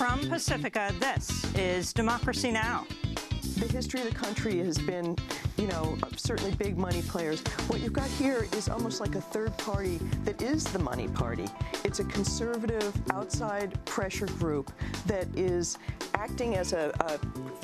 From Pacifica, this is Democracy Now! The history of the country has been, certainly big money players. What you've got here is almost like a third party that is the money party. It's a conservative outside pressure group that is acting as a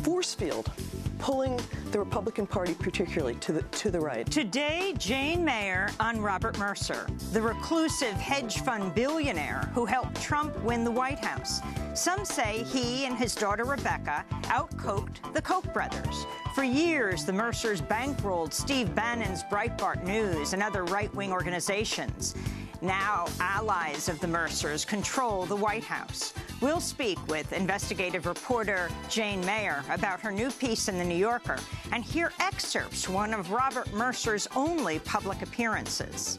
force field, pulling the Republican Party particularly to the right. Today, Jane Mayer on Robert Mercer, the reclusive hedge fund billionaire who helped Trump win the White House. Some say he and his daughter Rebecca out-coked the Koch brothers. For years, the Mercers bankrolled Steve Bannon's Breitbart News and other right-wing organizations. Now, allies of the Mercers control the White House. We'll speak with investigative reporter Jane Mayer about her new piece in The New Yorker and hear excerpts, one of Robert Mercer's only public appearances.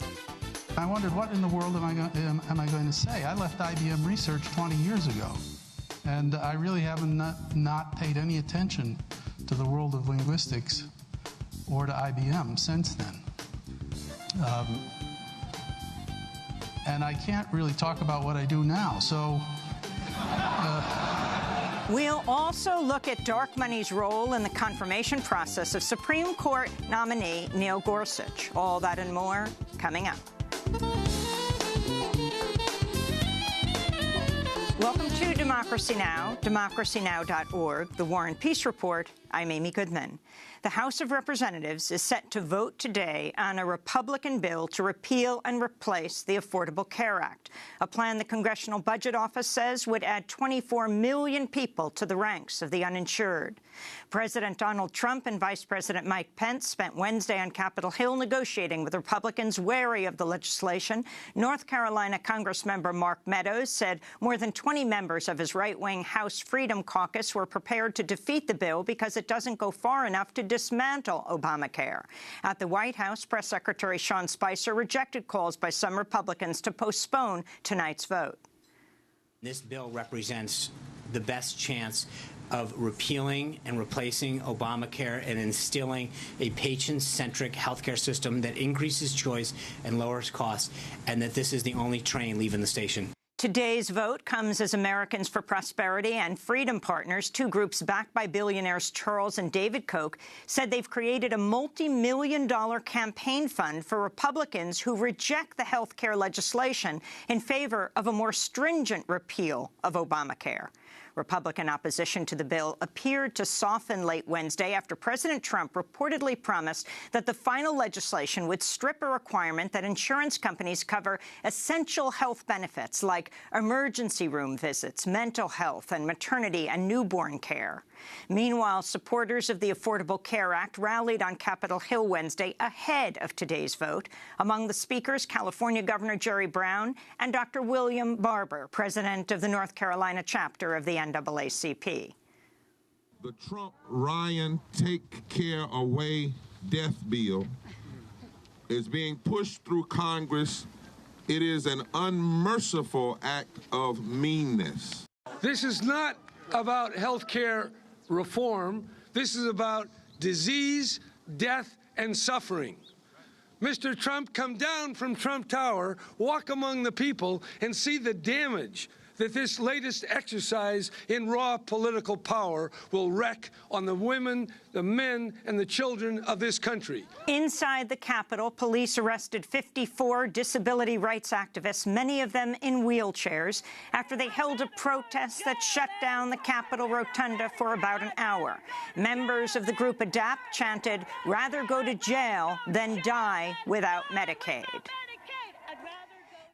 I wondered, what in the world am I going to say? I left IBM Research 20 years ago, and I really haven't not paid any attention to the world of linguistics or to IBM since then. And I can't really talk about what I do now, so... We'll also look at dark money's role in the confirmation process of Supreme Court nominee Neil Gorsuch. All that and more coming up. Welcome to Democracy Now!, democracynow.org, The War and Peace Report. I'm Amy Goodman. The House of Representatives is set to vote today on a Republican bill to repeal and replace the Affordable Care Act, a plan the Congressional Budget Office says would add 24 million people to the ranks of the uninsured. President Donald Trump and Vice President Mike Pence spent Wednesday on Capitol Hill negotiating with Republicans wary of the legislation. North Carolina Congressmember Mark Meadows said more than 20 members of his right-wing House Freedom Caucus were prepared to defeat the bill because it doesn't go far enough to dismantle Obamacare. At the White House, Press Secretary Sean Spicer rejected calls by some Republicans to postpone tonight's vote. This bill represents the best chance of repealing and replacing Obamacare and instilling a patient-centric healthcare system that increases choice and lowers costs, and that this is the only train leaving the station. Today's vote comes as Americans for Prosperity and Freedom Partners, two groups backed by billionaires Charles and David Koch, said they've created a multi-million-dollar campaign fund for Republicans who reject the health care legislation in favor of a more stringent repeal of Obamacare. Republican opposition to the bill appeared to soften late Wednesday after President Trump reportedly promised that the final legislation would strip a requirement that insurance companies cover essential health benefits like emergency room visits, mental health, and maternity and newborn care. Meanwhile, supporters of the Affordable Care Act rallied on Capitol Hill Wednesday ahead of today's vote. Among the speakers, California Governor Jerry Brown and Dr. William Barber, president of the North Carolina chapter of the NAACP. The Trump-Ryan Take Care Away death bill is being pushed through Congress. It is an unmerciful act of meanness. This is not about health care reform. This is about disease, death, and suffering. Mr. Trump, come down from Trump Tower, walk among the people, and see the damage that this latest exercise in raw political power will wreak on the women, the men, and the children of this country. Inside the Capitol, police arrested 54 disability rights activists, many of them in wheelchairs, after they held a protest that shut down the Capitol Rotunda for about an hour. Members of the group ADAPT chanted, "Rather go to jail than die without Medicaid."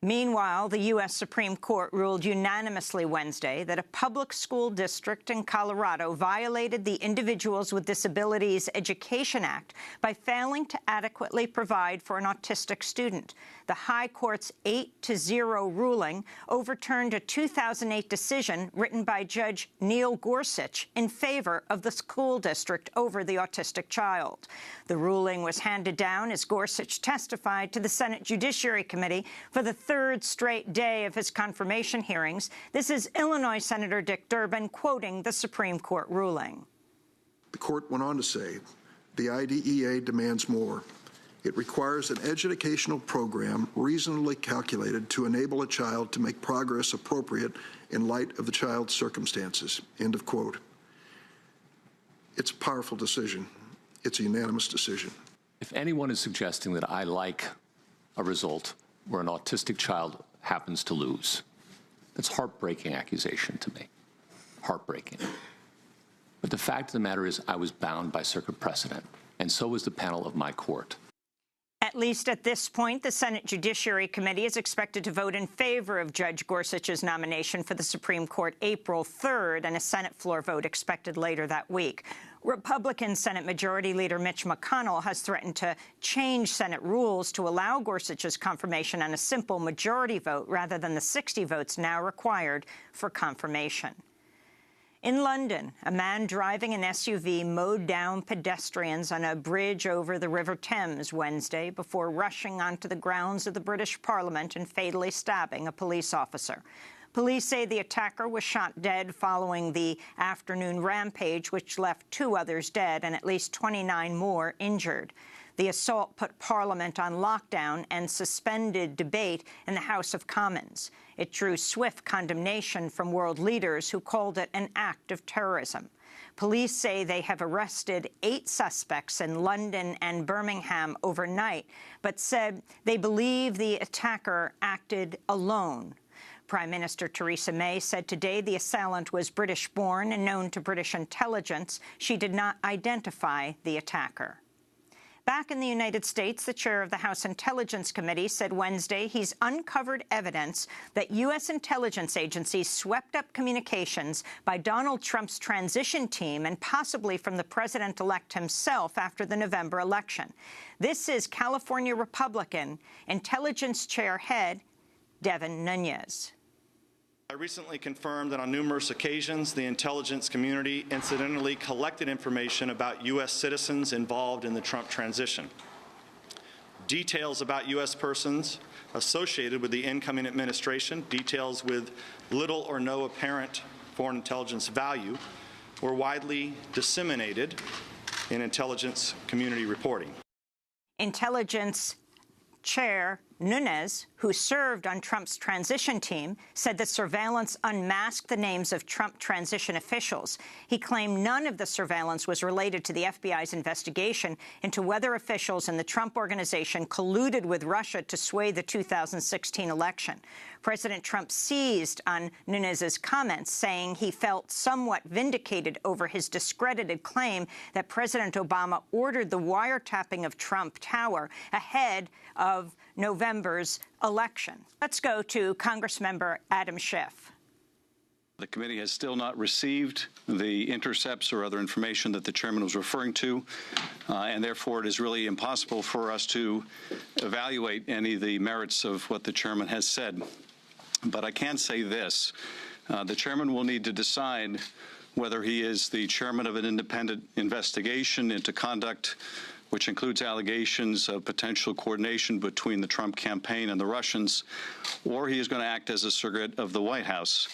Meanwhile, the U.S. Supreme Court ruled unanimously Wednesday that a public school district in Colorado violated the Individuals with Disabilities Education Act by failing to adequately provide for an autistic student. The High Court's 8-0 ruling overturned a 2008 decision written by Judge Neil Gorsuch in favor of the school district over the autistic child. The ruling was handed down as Gorsuch testified to the Senate Judiciary Committee for the third straight day of his confirmation hearings. This is Illinois Senator Dick Durbin quoting the Supreme Court ruling. The court went on to say, the IDEA demands more. It requires an educational program reasonably calculated to enable a child to make progress appropriate in light of the child's circumstances." End of quote. It's a powerful decision. It's a unanimous decision. If anyone is suggesting that I like a result where an autistic child happens to lose, that's a heartbreaking accusation to me. Heartbreaking. But the fact of the matter is I was bound by circuit precedent, and so was the panel of my court. At least at this point, the Senate Judiciary Committee is expected to vote in favor of Judge Gorsuch's nomination for the Supreme Court April 3rd, and a Senate floor vote expected later that week. Republican Senate Majority Leader Mitch McConnell has threatened to change Senate rules to allow Gorsuch's confirmation on a simple majority vote rather than the 60 votes now required for confirmation. In London, a man driving an SUV mowed down pedestrians on a bridge over the River Thames Wednesday before rushing onto the grounds of the British Parliament and fatally stabbing a police officer. Police say the attacker was shot dead following the afternoon rampage, which left 2 others dead and at least 29 more injured. The assault put Parliament on lockdown and suspended debate in the House of Commons. It drew swift condemnation from world leaders who called it an act of terrorism. Police say they have arrested 8 suspects in London and Birmingham overnight, but said they believe the attacker acted alone. Prime Minister Theresa May said today the assailant was British-born and known to British intelligence. She did not identify the attacker. Back in the United States, the chair of the House Intelligence Committee said Wednesday he's uncovered evidence that U.S. intelligence agencies swept up communications by Donald Trump's transition team and possibly from the president-elect himself after the November election. This is California Republican Intelligence Chair Head Devin Nunes. I recently confirmed that on numerous occasions the intelligence community incidentally collected information about U.S. citizens involved in the Trump transition. Details about U.S. persons associated with the incoming administration, details with little or no apparent foreign intelligence value, were widely disseminated in intelligence community reporting. Intelligence Chair Nunes, who served on Trump's transition team, said the surveillance unmasked the names of Trump transition officials. He claimed none of the surveillance was related to the FBI's investigation into whether officials in the Trump organization colluded with Russia to sway the 2016 election. President Trump seized on Nunes's comments, saying he felt somewhat vindicated over his discredited claim that President Obama ordered the wiretapping of Trump Tower ahead of November's election. Let's go to Congressmember Adam Schiff. The committee has still not received the intercepts or other information that the chairman was referring to, and therefore it is really impossible for us to evaluate any of the merits of what the chairman has said. But I can say this. The chairman will need to decide whether he is the chairman of an independent investigation into conduct which includes allegations of potential coordination between the Trump campaign and the Russians, or he is going to act as a surrogate of the White House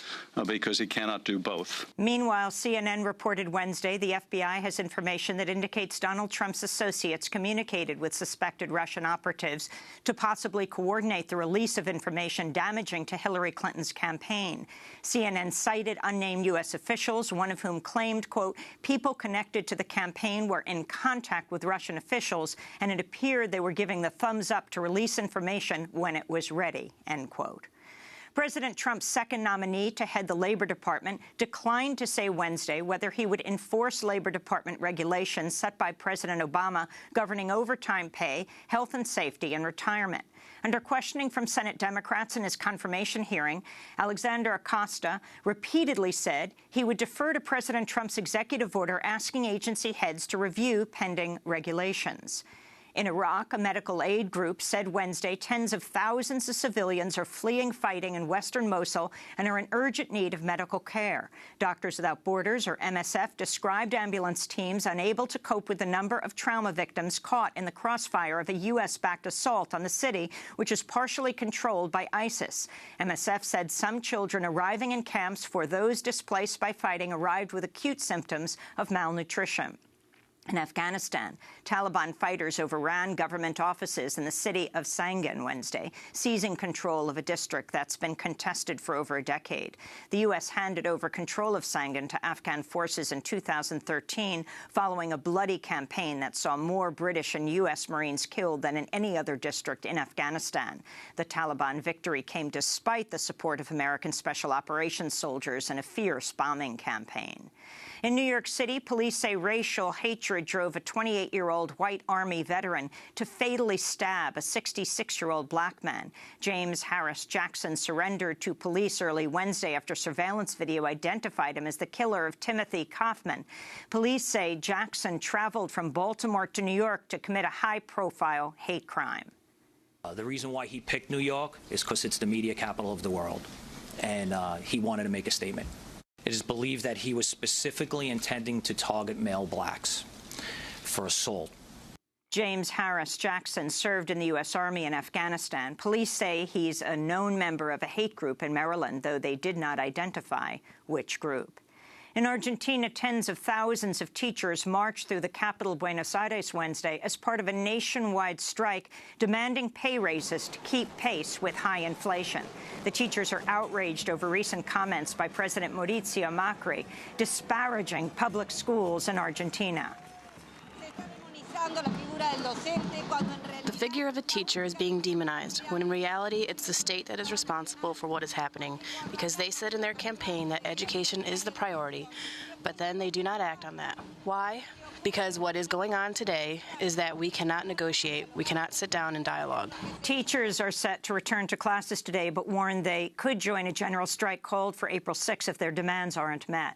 because he cannot do both. Meanwhile, CNN reported Wednesday the FBI has information that indicates Donald Trump's associates communicated with suspected Russian operatives to possibly coordinate the release of information damaging to Hillary Clinton's campaign. CNN cited unnamed U.S. officials, one of whom claimed, quote, people connected to the campaign were in contact with Russian officials, and it appeared they were giving the thumbs up to release information when it was ready, end quote. President Trump's second nominee to head the Labor Department declined to say Wednesday whether he would enforce Labor Department regulations set by President Obama governing overtime pay, health and safety, and retirement. Under questioning from Senate Democrats in his confirmation hearing, Alexander Acosta repeatedly said he would defer to President Trump's executive order asking agency heads to review pending regulations. In Iraq, a medical aid group said Wednesday tens of thousands of civilians are fleeing fighting in western Mosul and are in urgent need of medical care. Doctors Without Borders, or MSF, described ambulance teams unable to cope with the number of trauma victims caught in the crossfire of a U.S.-backed assault on the city, which is partially controlled by ISIS. MSF said some children arriving in camps for those displaced by fighting arrived with acute symptoms of malnutrition. In Afghanistan, Taliban fighters overran government offices in the city of Sangin Wednesday, seizing control of a district that's been contested for over a decade. The U.S. handed over control of Sangin to Afghan forces in 2013, following a bloody campaign that saw more British and U.S. Marines killed than in any other district in Afghanistan. The Taliban victory came despite the support of American Special Operations soldiers in a fierce bombing campaign. In New York City, police say racial hatred drove a 28-year-old white Army veteran to fatally stab a 66-year-old black man. James Harris Jackson surrendered to police early Wednesday after surveillance video identified him as the killer of Timothy Kaufman. Police say Jackson traveled from Baltimore to New York to commit a high-profile hate crime. The reason why he picked New York is because it's the media capital of the world, and he wanted to make a statement. It is believed that he was specifically intending to target male blacks for assault. James Harris Jackson served in the U.S. Army in Afghanistan. Police say he's a known member of a hate group in Maryland, though they did not identify which group. In Argentina, tens of thousands of teachers marched through the capital, Buenos Aires, Wednesday as part of a nationwide strike demanding pay raises to keep pace with high inflation. The teachers are outraged over recent comments by President Mauricio Macri disparaging public schools in Argentina. The figure of the teacher is being demonized, when in reality it's the state that is responsible for what is happening, because they said in their campaign that education is the priority, but then they do not act on that. Why? Because what is going on today is that we cannot negotiate, we cannot sit down and dialogue. Teachers are set to return to classes today, but warn they could join a general strike called for April 6 if their demands aren't met.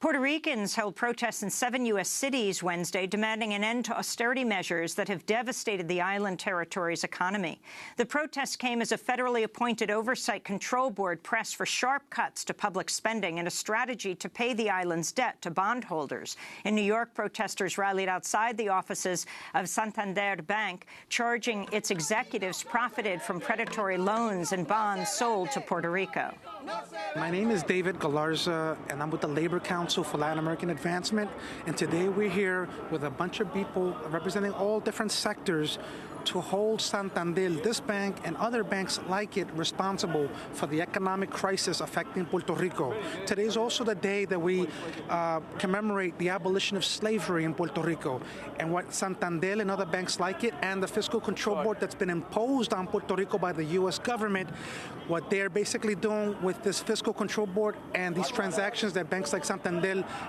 Puerto Ricans held protests in 7 U.S. cities Wednesday demanding an end to austerity measures that have devastated the island territory's economy. The protests came as a federally appointed oversight control board pressed for sharp cuts to public spending and a strategy to pay the island's debt to bondholders. In New York, protesters rallied outside the offices of Santander Bank, charging its executives profited from predatory loans and bonds sold to Puerto Rico. My name is David Galarza, and I'm with the Labor Council for Latin American Advancement. And today we're here with a bunch of people representing all different sectors to hold Santander, this bank, and other banks like it responsible for the economic crisis affecting Puerto Rico. Today is also the day that we commemorate the abolition of slavery in Puerto Rico. And what Santander and other banks like it, and the fiscal control board that's been imposed on Puerto Rico by the U.S. government, what they're basically doing with this fiscal control board and these transactions that banks like Santander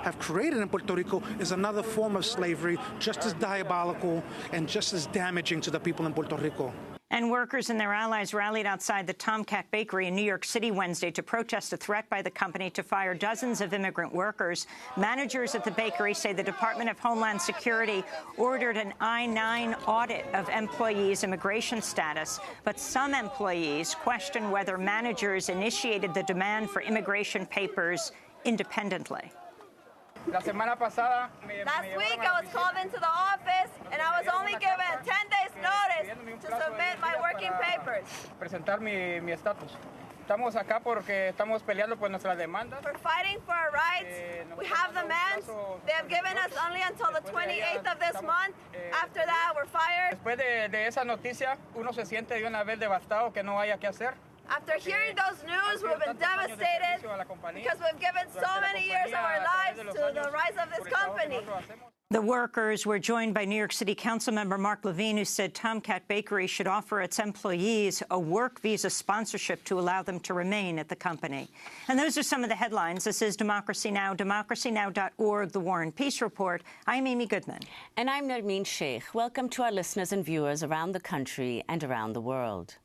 have created in Puerto Rico is another form of slavery, just as diabolical and just as damaging to the people in Puerto Rico. And workers and their allies rallied outside the Tomcat Bakery in New York City Wednesday to protest a threat by the company to fire dozens of immigrant workers. Managers at the bakery say the Department of Homeland Security ordered an I-9 audit of employees' immigration status, but some employees question whether managers initiated the demand for immigration papers independently. Last week I was called into the office and I was only given 10 days notice to submit my working papers. Presentar mi estatus. Estamos acá porque estamos peleando por nuestras demandas. We're fighting for our rights. We have demands. They have given us only until the 28th of this month. After that, we're fired. Después de esa noticia, uno se siente de una vez devastado que no haya qué hacer. After hearing those news, we've been devastated because we've given so many years of our lives to the rise of this company. The workers were joined by New York City Councilmember Mark Levine, who said Tomcat Bakery should offer its employees a work visa sponsorship to allow them to remain at the company. And those are some of the headlines. This is Democracy Now!, democracynow.org, The War and Peace Report. I'm Amy Goodman. And I'm Nermeen Sheikh. Welcome to our listeners and viewers around the country and around the world.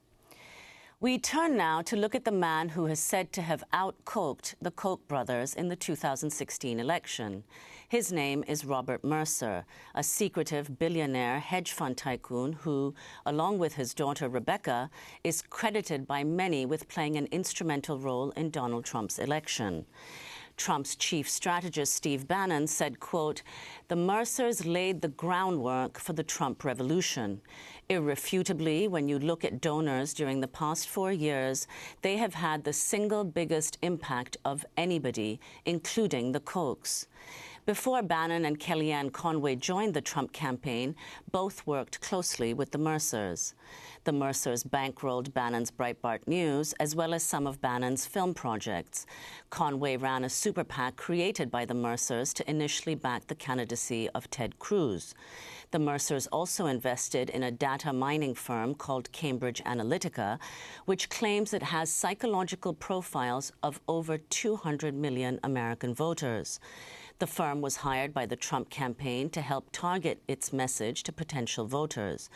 We turn now to look at the man who is said to have out-coked the Koch brothers in the 2016 election. His name is Robert Mercer, a secretive billionaire hedge fund tycoon who, along with his daughter Rebecca, is credited by many with playing an instrumental role in Donald Trump's election. Trump's chief strategist, Steve Bannon, said, quote, "The Mercers laid the groundwork for the Trump revolution. Irrefutably, when you look at donors during the past 4 years, they have had the single biggest impact of anybody, including the Kochs." Before Bannon and Kellyanne Conway joined the Trump campaign, both worked closely with the Mercers. The Mercers bankrolled Bannon's Breitbart News, as well as some of Bannon's film projects. Conway ran a super PAC created by the Mercers to initially back the candidacy of Ted Cruz. The Mercers also invested in a data mining firm called Cambridge Analytica, which claims it has psychological profiles of over 200 million American voters. The firm was hired by the Trump campaign to help target its message to potential voters.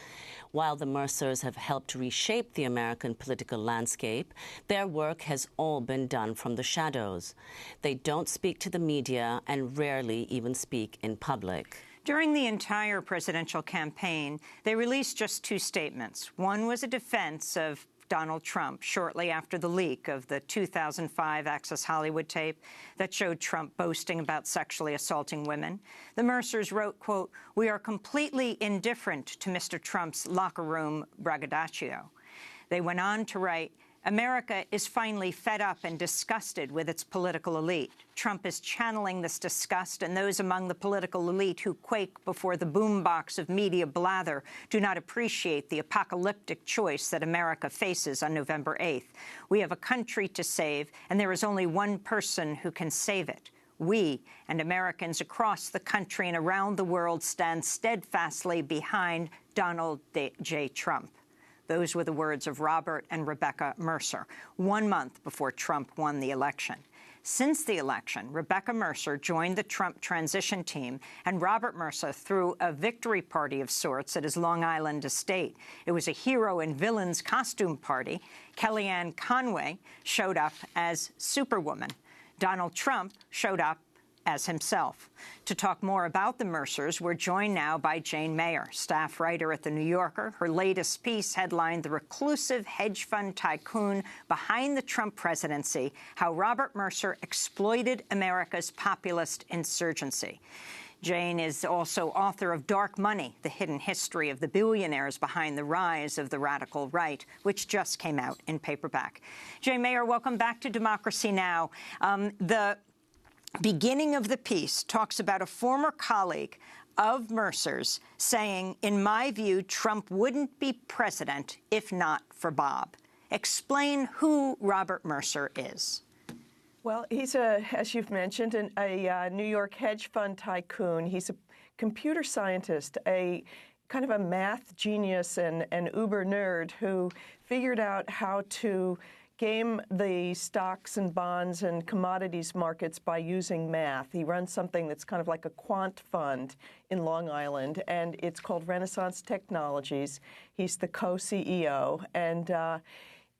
While the Mercers have helped reshape the American political landscape, their work has all been done from the shadows. They don't speak to the media and rarely even speak in public. During the entire presidential campaign, they released just two statements. One was a defense of Donald Trump shortly after the leak of the 2005 Access Hollywood tape that showed Trump boasting about sexually assaulting women. The Mercers wrote, quote, "We are completely indifferent to Mr. Trump's locker room braggadocio." They went on to write, "America is finally fed up and disgusted with its political elite. Trump is channeling this disgust, and those among the political elite who quake before the boombox of media blather do not appreciate the apocalyptic choice that America faces on November 8th. We have a country to save, and there is only one person who can save it. We and Americans across the country and around the world stand steadfastly behind Donald J. Trump." Those were the words of Robert and Rebecca Mercer, 1 month before Trump won the election. Since the election, Rebecca Mercer joined the Trump transition team, and Robert Mercer threw a victory party of sorts at his Long Island estate. It was a hero and villains costume party. Kellyanne Conway showed up as Superwoman. Donald Trump showed up as himself. To talk more about the Mercers, we're joined now by Jane Mayer, staff writer at The New Yorker. Her latest piece headlined "The Reclusive Hedge Fund Tycoon Behind the Trump Presidency: How Robert Mercer Exploited America's Populist Insurgency." Jane is also author of Dark Money, The Hidden History of the Billionaires Behind the Rise of the Radical Right, which just came out in paperback. Jane Mayer, welcome back to Democracy Now! The beginning of the piece talks about a former colleague of Mercer's saying, "In my view, Trump wouldn't be president if not for Bob." Explain who Robert Mercer is. Well, he's as you've mentioned, a New York hedge fund tycoon. He's a computer scientist, a kind of a math genius and uber nerd who figured out how to game the stocks and bonds and commodities markets by using math. He runs something that's kind of like a quant fund in Long Island, and it's called Renaissance Technologies. He's the co-CEO, and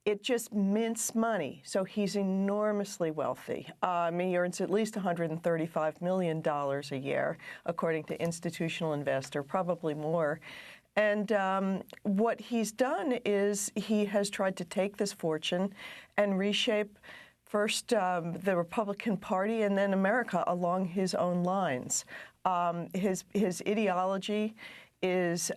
it just mints money. So he's enormously wealthy. He earns at least $135 million a year, according to Institutional Investor, probably more. And what he's done is he has tried to take this fortune and reshape first the Republican Party and then America along his own lines. His ideology is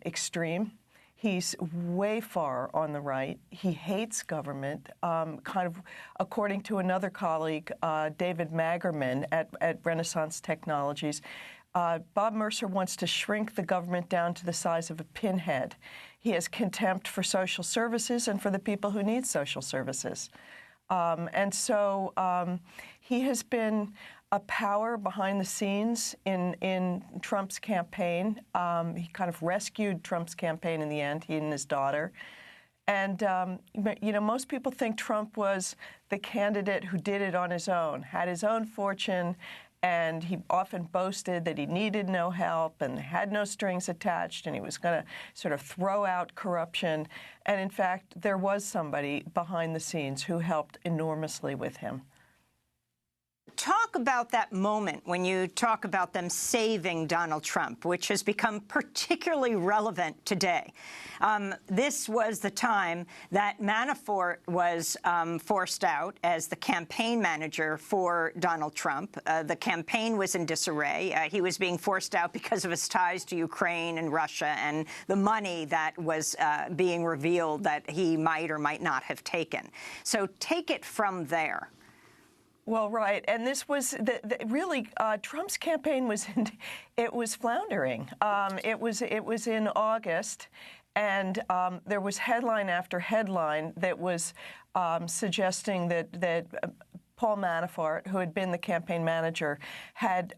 extreme. He's way far on the right. He hates government, kind of according to another colleague, David Magerman at Renaissance Technologies. Bob Mercer wants to shrink the government down to the size of a pinhead. He has contempt for social services and for the people who need social services. And so he has been a power behind the scenes in Trump's campaign. He kind of rescued Trump's campaign in the end, he and his daughter. And, most people think Trump was the candidate who did it on his own, had his own fortune, and he often boasted that he needed no help and had no strings attached, and he was going to sort of throw out corruption. And in fact, there was somebody behind the scenes who helped enormously with him. Talk about that moment when you talk about them saving Donald Trump, which has become particularly relevant today. This was the time that Manafort was forced out as the campaign manager for Donald Trump. The campaign was in disarray. He was being forced out because of his ties to Ukraine and Russia and the money that was being revealed that he might or might not have taken. So take it from there. Well, right, and this was really Trump's campaign was floundering. It was in August, and there was headline after headline that was suggesting that Paul Manafort, who had been the campaign manager, had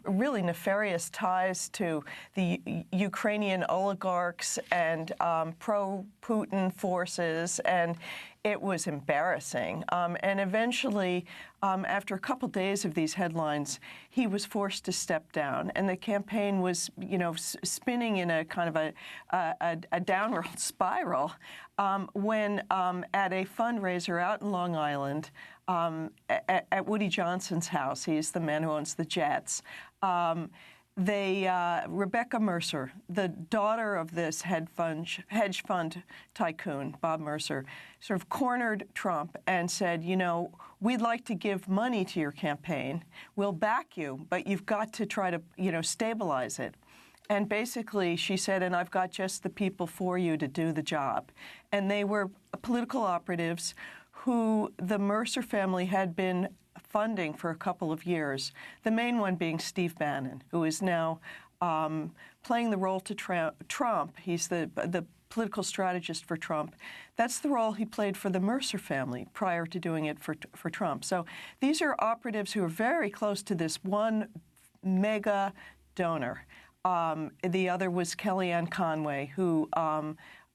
really nefarious ties to the Ukrainian oligarchs and pro-Putin forces, and it was embarrassing. And eventually, after a couple days of these headlines, he was forced to step down, and the campaign was, spinning in a kind of a downward spiral when at a fundraiser out in Long Island, at Woody Johnson's house, he's the man who owns the Jets, Rebecca Mercer, the daughter of this hedge fund tycoon, Bob Mercer, sort of cornered Trump and said, we'd like to give money to your campaign. We'll back you, but you've got to try to, stabilize it. And basically, she said, and I've got just the people for you to do the job. And they were political operatives who the Mercer family had been funding for a couple of years, the main one being Steve Bannon, who is now playing the role to Trump. He's the political strategist for Trump. That's the role he played for the Mercer family prior to doing it for Trump. So these are operatives who are very close to this one mega donor. The other was Kellyanne Conway, who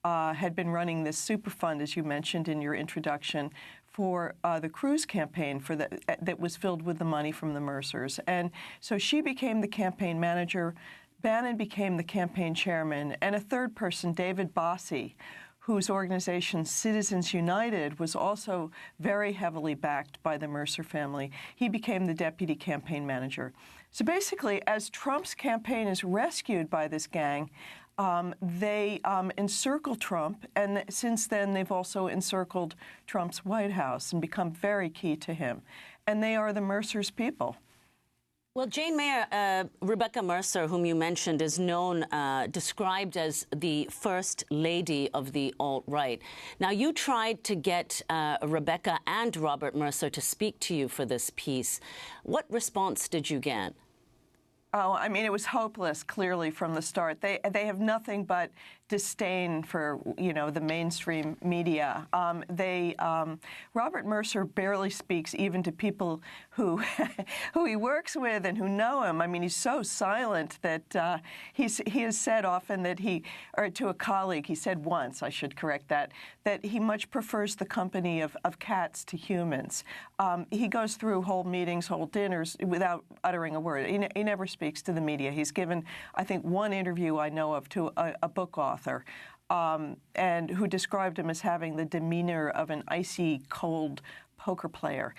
had been running this super fund, as you mentioned in your introduction, for the Cruz campaign that was filled with the money from the Mercers. And so she became the campaign manager. Bannon became the campaign chairman. And a third person, David Bossie, whose organization Citizens United was also very heavily backed by the Mercer family, he became the deputy campaign manager. So basically, as Trump's campaign is rescued by this gang, they encircle Trump, and since then they've also encircled Trump's White House and become very key to him. And they are the Mercer's people. Well, Jane Mayer, Rebecca Mercer, whom you mentioned, is known, described as the first lady of the alt-right. Now, you tried to get Rebecca and Robert Mercer to speak to you for this piece. What response did you get? Oh, I mean, it was hopeless, clearly, from the start. They have nothing but disdain for, the mainstream media. Robert Mercer barely speaks even to people who he works with and who know him. I mean, he's so silent that he has said often that or to a colleague, he said once, I should correct that he much prefers the company of cats to humans. He goes through whole meetings, whole dinners without uttering a word. He never speaks to the media. He's given, I think, one interview I know of to a book author, and who described him as having the demeanor of an icy cold poker player.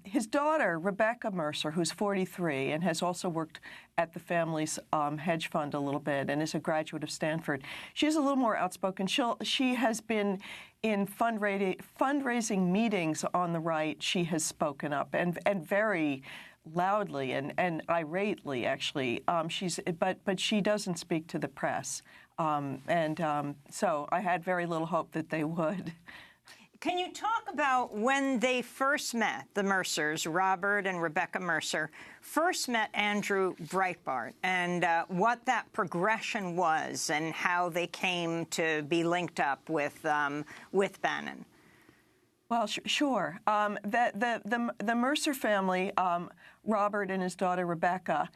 His daughter, Rebecca Mercer, who's 43 and has also worked at the family's hedge fund a little bit and is a graduate of Stanford, she's a little more outspoken. She has been in fundraising meetings on the right. She has spoken up and very loudly and irately, actually. But she doesn't speak to the press. So I had very little hope that they would. Can you talk about when they first met, the Mercers, Robert and Rebecca Mercer, first met Andrew Breitbart, and what that progression was and how they came to be linked up with Bannon? Well, sure. The Mercer family, Robert and his daughter Rebecca,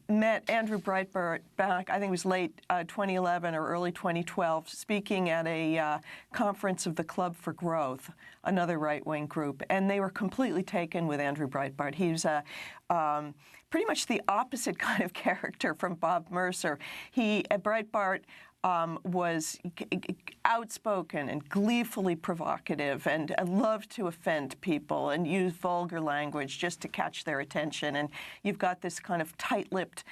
met Andrew Breitbart back, I think it was late 2011 or early 2012, speaking at a conference of the Club for Growth, another right-wing group, and they were completely taken with Andrew Breitbart. He was pretty much the opposite kind of character from Bob Mercer. Breitbart was outspoken and gleefully provocative and loved to offend people and use vulgar language just to catch their attention. And you've got this kind of tight-lipped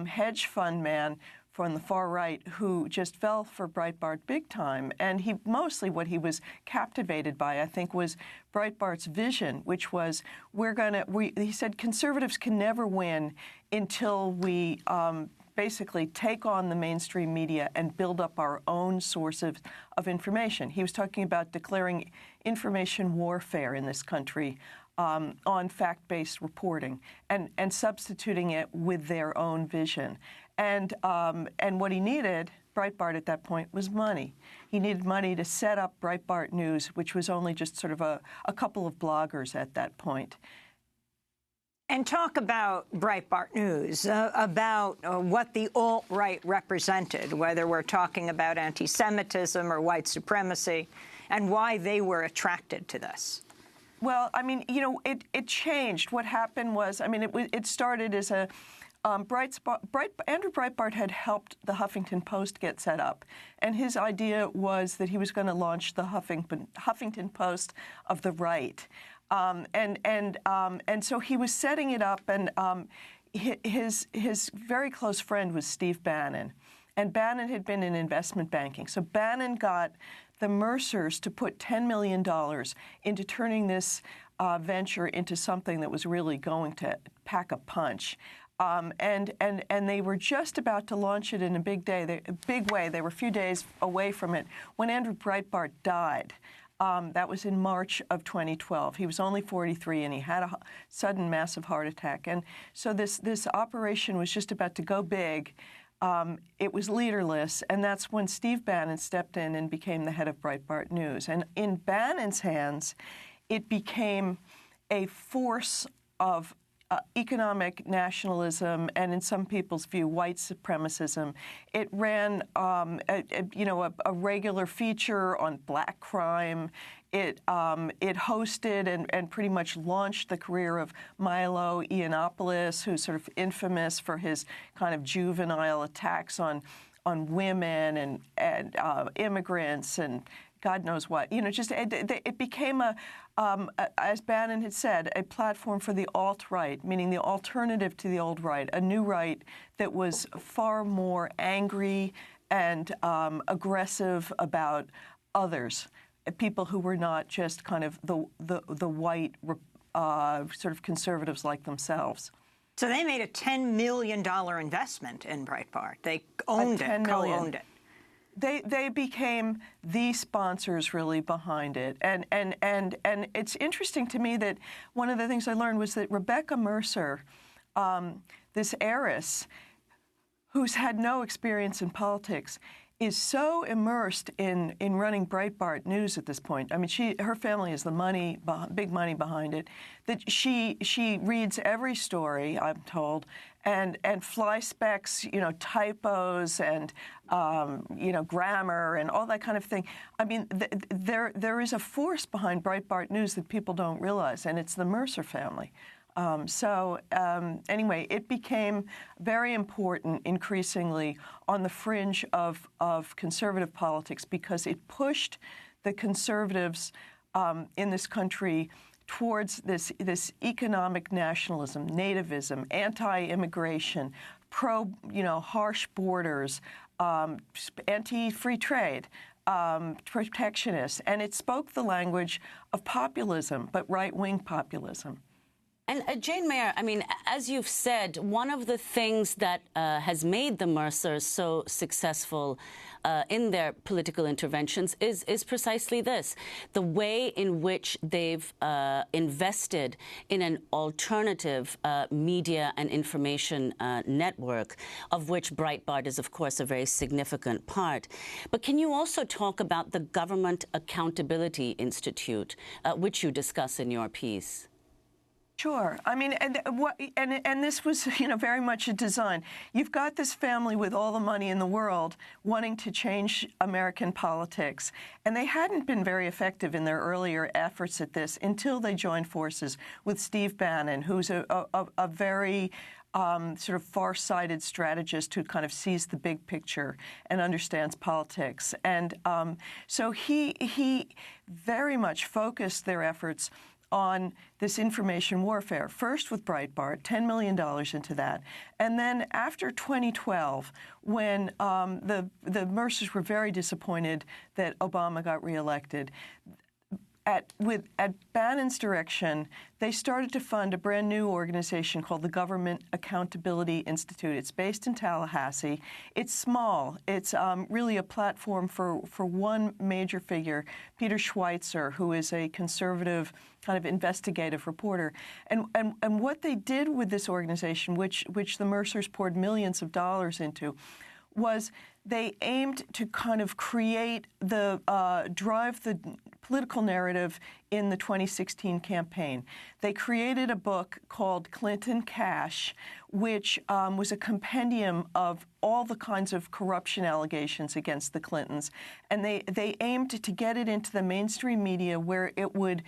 hedge fund man from the far right who just fell for Breitbart big time. And mostly what he was captivated by, I think, was Breitbart's vision, which was he said conservatives can never win until we basically take on the mainstream media and build up our own source of information. He was talking about declaring information warfare in this country on fact-based reporting and substituting it with their own vision. And what he needed, Breitbart at that point, was money. He needed money to set up Breitbart News, which was only just sort of a couple of bloggers at that point. And talk about Breitbart News, about what the alt-right represented, whether we're talking about anti-Semitism or white supremacy, and why they were attracted to this. Well, I mean, you know, it changed. What happened was, I mean, it started as a Andrew Breitbart had helped the Huffington Post get set up, and his idea was that he was going to launch the Huffington Post of the right. And so he was setting it up, and his very close friend was Steve Bannon, and Bannon had been in investment banking. So Bannon got the Mercers to put $10 million into turning this venture into something that was really going to pack a punch. And they were just about to launch it in a big way. They were a few days away from it when Andrew Breitbart died. That was in March of 2012. He was only 43, and he had a sudden massive heart attack. And so this operation was just about to go big. It was leaderless, and that's when Steve Bannon stepped in and became the head of Breitbart News. And in Bannon's hands, it became a force of economic nationalism and, in some people's view, white supremacism. It ran, a regular feature on black crime. It hosted and pretty much launched the career of Milo Yiannopoulos, who's sort of infamous for his kind of juvenile attacks on women and immigrants and God knows what. You know, just it became as Bannon had said, a platform for the alt-right, meaning the alternative to the old right, a new right that was far more angry and aggressive about others, people who were not just kind of the white sort of conservatives like themselves. So they made a $10 million investment in Breitbart. They owned it, co-owned it. They became the sponsors really behind it. And it's interesting to me that one of the things I learned was that Rebecca Mercer, this heiress who's had no experience in politics, is so immersed in running Breitbart News at this point. I mean, her family is the money, big money behind it, that she reads every story, I'm told, and fly-specs, typos and, grammar and all that kind of thing. I mean, there is a force behind Breitbart News that people don't realize, and it's the Mercer family. Anyway, it became very important increasingly on the fringe of conservative politics because it pushed the conservatives in this country towards this economic nationalism, nativism, anti-immigration, harsh borders, anti-free trade, protectionist, and it spoke the language of populism, but right-wing populism. And Jane Mayer, I mean, as you've said, one of the things that has made the Mercers so successful in their political interventions is precisely this, the way in which they've invested in an alternative media and information network, of which Breitbart is, of course, a very significant part. But can you also talk about the Government Accountability Institute, which you discuss in your piece? Sure. I mean, and this was, very much a design. You've got this family with all the money in the world wanting to change American politics, and they hadn't been very effective in their earlier efforts at this until they joined forces with Steve Bannon, who's a very sort of far-sighted strategist who kind of sees the big picture and understands politics. And so he very much focused their efforts on this information warfare, first with Breitbart, $10 million into that. And then after 2012, when the Mercers were very disappointed that Obama got reelected, at Bannon's direction, they started to fund a brand new organization called the Government Accountability Institute. It's based in Tallahassee. It's small. It's really a platform for one major figure, Peter Schweitzer, who is a conservative kind of investigative reporter. And what they did with this organization, which the Mercers poured millions of dollars into, was they aimed to kind of create drive the political narrative in the 2016 campaign. They created a book called Clinton Cash, which was a compendium of all the kinds of corruption allegations against the Clintons. And they aimed to get it into the mainstream media where it would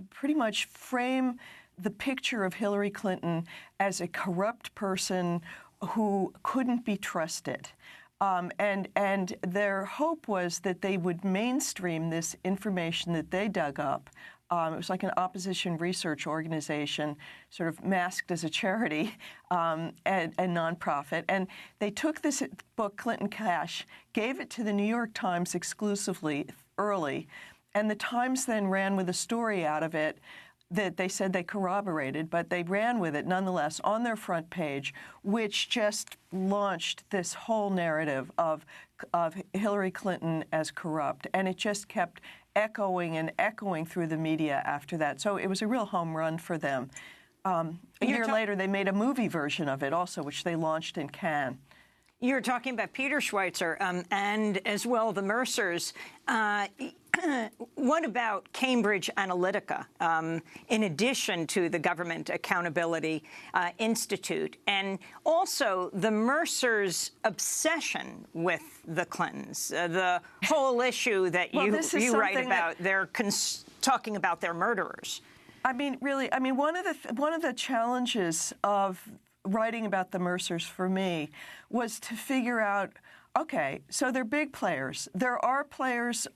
pretty much frame the picture of Hillary Clinton as a corrupt person who couldn't be trusted. And their hope was that they would mainstream this information that they dug up. It was like an opposition research organization, sort of masked as a charity and nonprofit. And they took this book, Clinton Cash, gave it to the New York Times exclusively early, and the Times then ran with a story out of it that they said they corroborated, but they ran with it nonetheless on their front page, which just launched this whole narrative of Hillary Clinton as corrupt. And it just kept echoing and echoing through the media after that. So it was a real home run for them. A year later, they made a movie version of it also, which they launched in Cannes. You're talking about Peter Schweitzer and as well the Mercers. What about Cambridge Analytica, in addition to the Government Accountability Institute, and also the Mercers' obsession with the Clintons, the whole issue that you write about? They're talking about their murderers. I mean, really, one of the challenges of writing about the Mercers for me was to figure out, okay, so they're big players. There are players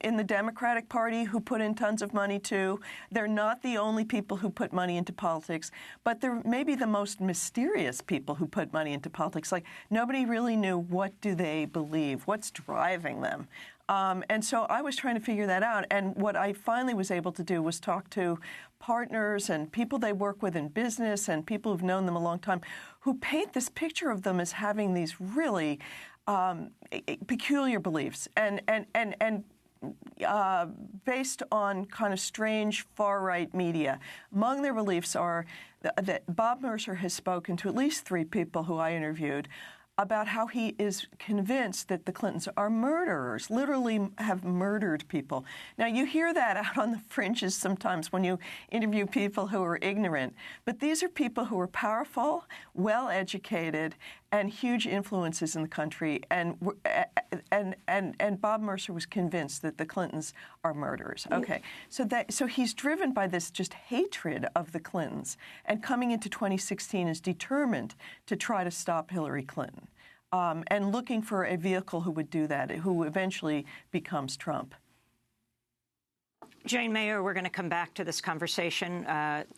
in the Democratic Party who put in tons of money too. They're not the only people who put money into politics, but they're maybe the most mysterious people who put money into politics. Like, nobody really knew, what do they believe? What's driving them? And so I was trying to figure that out. And what I finally was able to do was talk to partners and people they work with in business and people who've known them a long time, who paint this picture of them as having these really peculiar beliefs and based on kind of strange far-right media. Among their beliefs are that Bob Mercer has spoken to at least 3 people who I interviewed about how he is convinced that the Clintons are murderers, literally have murdered people. Now, you hear that out on the fringes sometimes when you interview people who are ignorant, but these are people who are powerful, well-educated, and huge influences in the country. And Bob Mercer was convinced that the Clintons are murderers. Okay, so he's driven by this just hatred of the Clintons, and coming into 2016 is determined to try to stop Hillary Clinton, and looking for a vehicle who would do that, who eventually becomes Trump. Jane Mayer, we're going to come back to this conversation.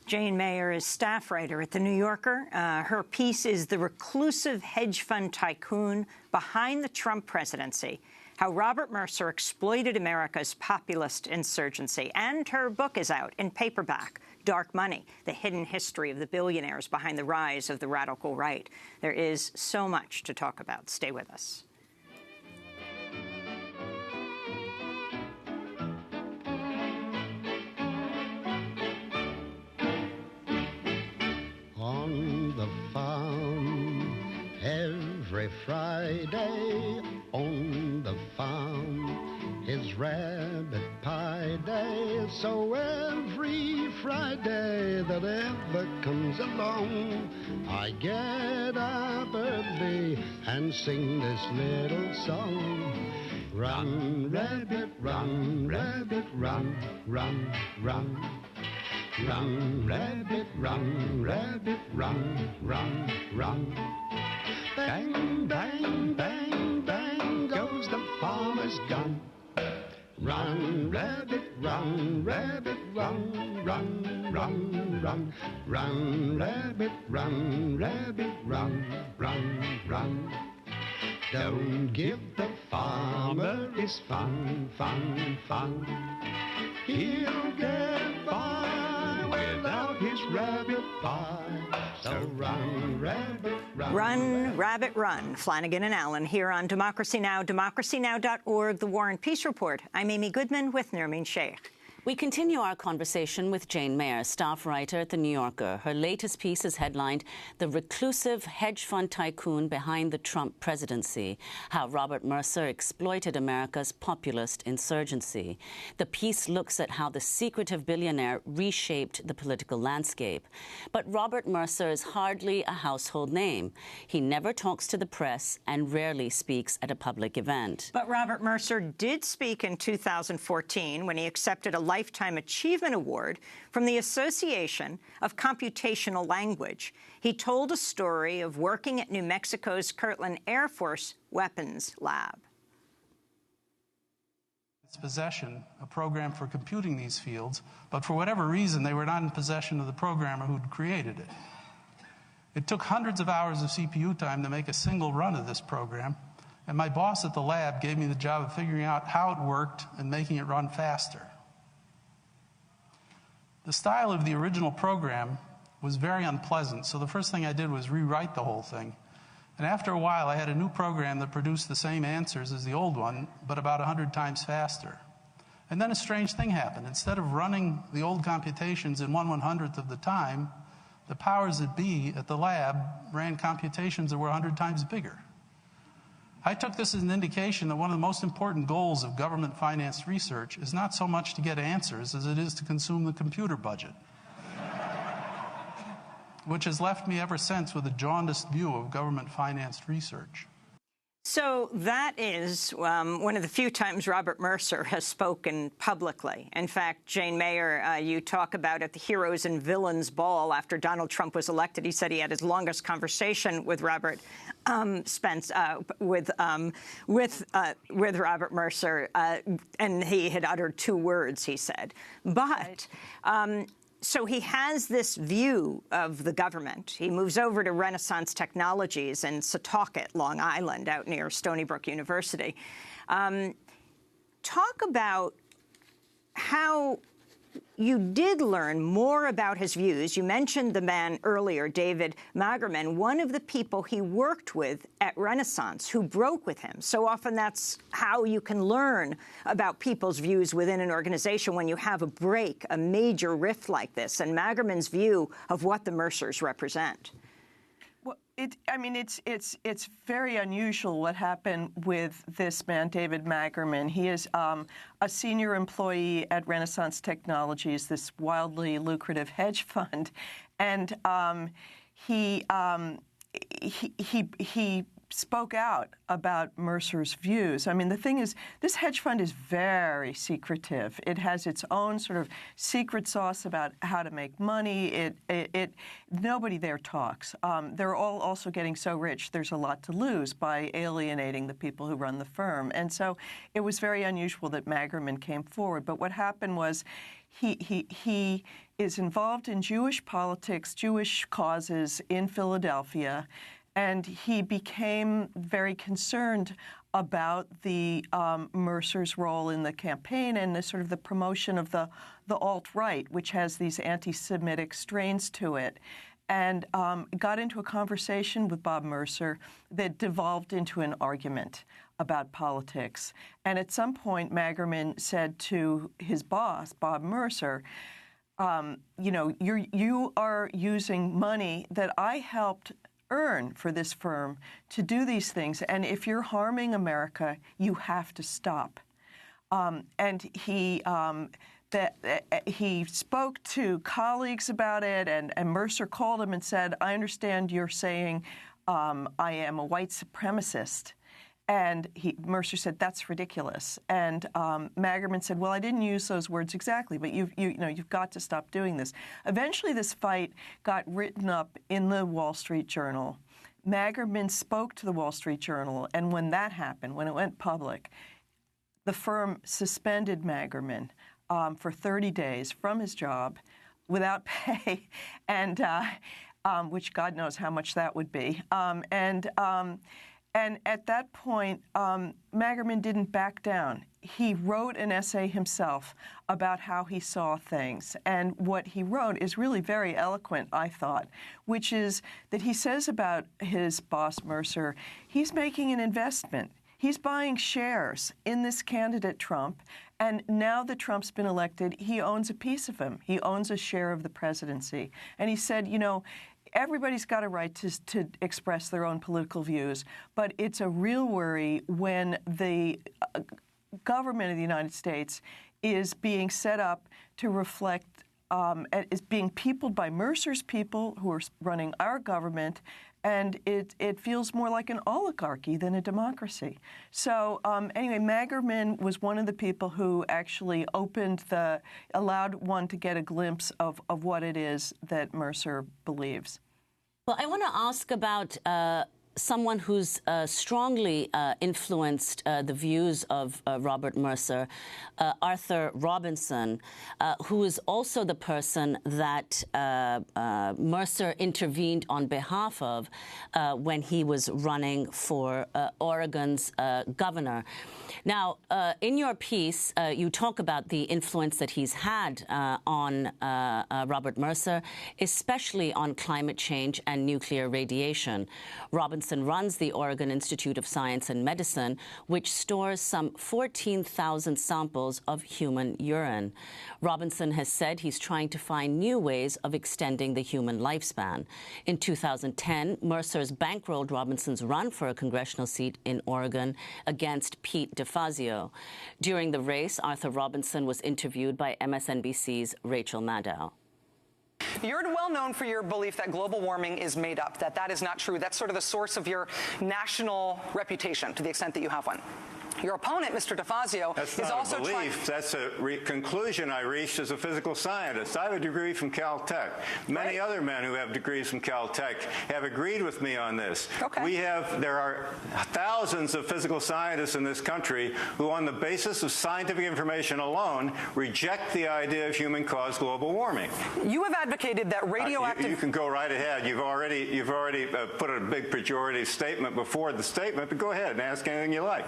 Jane Mayer is staff writer at The New Yorker. Her piece is The Reclusive Hedge Fund Tycoon Behind the Trump Presidency, How Robert Mercer Exploited America's Populist Insurgency. And her book is out in paperback, Dark Money, The Hidden History of the Billionaires Behind the Rise of the Radical Right. There is so much to talk about. Stay with us. On the farm, every Friday, on the farm, is rabbit pie day. So every Friday that ever comes along, I get up early and sing this little song. Run, rabbit, run, rabbit, run, run, run. Run, rabbit, run, rabbit, run, run, run. Bang, bang, bang, bang goes the farmer's gun. Run, rabbit, run, rabbit, run, run, run, run. Run, rabbit, run, rabbit, run, run, run. Don't give the farmer his fun, fun, fun. he'll get by without his rabbit pie. So run, rabbit, run. Run, rabbit, run. Flanagan and Allen here on Democracy Now!, democracynow.org, The War and Peace Report. I'm Amy Goodman with Nermeen Sheikh. We continue our conversation with Jane Mayer, staff writer at The New Yorker. Her latest piece is headlined, "The Reclusive Hedge Fund Tycoon Behind the Trump Presidency, How Robert Mercer Exploited America's Populist Insurgency." The piece looks at how the secretive billionaire reshaped the political landscape. But Robert Mercer is hardly a household name. He never talks to the press and rarely speaks at a public event. But Robert Mercer did speak in 2014 when he accepted a Lifetime Achievement Award from the Association of Computational Language. He told a story of working at New Mexico's Kirtland Air Force Weapons Lab. Its possession, a program for computing these fields, but for whatever reason, they were not in possession of the programmer who'd created it. It took hundreds of hours of CPU time to make a single run of this program, and my boss at the lab gave me the job of figuring out how it worked and making it run faster. The style of the original program was very unpleasant, so the first thing I did was rewrite the whole thing. And after a while, I had a new program that produced the same answers as the old one, but about 100 times faster. And then a strange thing happened. Instead of running the old computations in 1/100th of the time, the powers that be at the lab ran computations that were 100 times bigger. I took this as an indication that one of the most important goals of government-financed research is not so much to get answers as it is to consume the computer budget, which has left me ever since with a jaundiced view of government-financed research. So that is one of the few times Robert Mercer has spoken publicly. In fact, Jane Mayer, you talk about at the Heroes and Villains Ball after Donald Trump was elected, he said he had his longest conversation with Robert with Robert Mercer, and he had uttered 2 words, he said. But so he has this view of the government. He moves over to Renaissance Technologies in Setauket, Long Island, out near Stony Brook University. Talk about how you did learn more about his views. You mentioned the man earlier, David Magerman, one of the people he worked with at Renaissance who broke with him. So often that's how you can learn about people's views within an organization when you have a break, a major rift like this, and Magerman's view of what the Mercers represent. Well, it's very unusual what happened with this man, David Magerman. He is a senior employee at Renaissance Technologies, this wildly lucrative hedge fund, and he spoke out about Mercer's views. I mean, the thing is, this hedge fund is very secretive. It has its own sort of secret sauce about how to make money. Nobody there talks. They're all also getting so rich, there's a lot to lose by alienating the people who run the firm. And so it was very unusual that Magerman came forward. But what happened was he is involved in Jewish politics, Jewish causes in Philadelphia, and he became very concerned about the Mercer's role in the campaign and the sort of the promotion of the alt-right, which has these anti-Semitic strains to it, and got into a conversation with Bob Mercer that devolved into an argument about politics. And at some point, Magerman said to his boss, Bob Mercer, you are using money that I helped earn for this firm to do these things, and if you're harming America, you have to stop. And he spoke to colleagues about it, and Mercer called him and said, I understand you're saying I am a white supremacist. And Mercer said, that's ridiculous. And Magerman said, well, I didn't use those words exactly, but you've got to stop doing this. Eventually, this fight got written up in the Wall Street Journal. Magerman spoke to the Wall Street Journal, and when that happened, when it went public, the firm suspended Magerman for 30 days from his job without pay, and which God knows how much that would be. And at that point, Magerman didn't back down. He wrote an essay himself about how he saw things. And what he wrote is really very eloquent, I thought, which is that he says about his boss, Mercer, he's making an investment. He's buying shares in this candidate, Trump, and now that Trump's been elected, he owns a piece of him. He owns a share of the presidency. And he said, you know, everybody's got a right to express their own political views, but it's a real worry when the government of the United States is being set up to reflect, is being peopled by Mercer's people who are running our government, and it feels more like an oligarchy than a democracy. So anyway, Magerman was one of the people who actually allowed one to get a glimpse of what it is that Mercer believes. Well, I want to ask about someone who's strongly influenced the views of Robert Mercer, Arthur Robinson, who is also the person that Mercer intervened on behalf of when he was running for Oregon's governor. Now, in your piece, you talk about the influence that he's had on Robert Mercer, especially on climate change and nuclear radiation. Robinson runs the Oregon Institute of Science and Medicine, which stores some 14,000 samples of human urine. Robinson has said he's trying to find new ways of extending the human lifespan. In 2010, Mercer's bankrolled Robinson's run for a congressional seat in Oregon against Pete DeFazio. During the race, Arthur Robinson was interviewed by MSNBC's Rachel Maddow. You're well known for your belief that global warming is made up, that is not true. That's sort of the source of your national reputation, to the extent that you have one. Your opponent, Mr. DeFazio, is also trying... That's a conclusion I reached as a physical scientist. I have a degree from Caltech. Many other men who have degrees from Caltech have agreed with me on this. Okay. There are thousands of physical scientists in this country who, on the basis of scientific information alone, reject the idea of human-caused global warming. You have advocated that radioactive... You can go right ahead. You've already put a big pejorative statement before the statement, but go ahead and ask anything you like.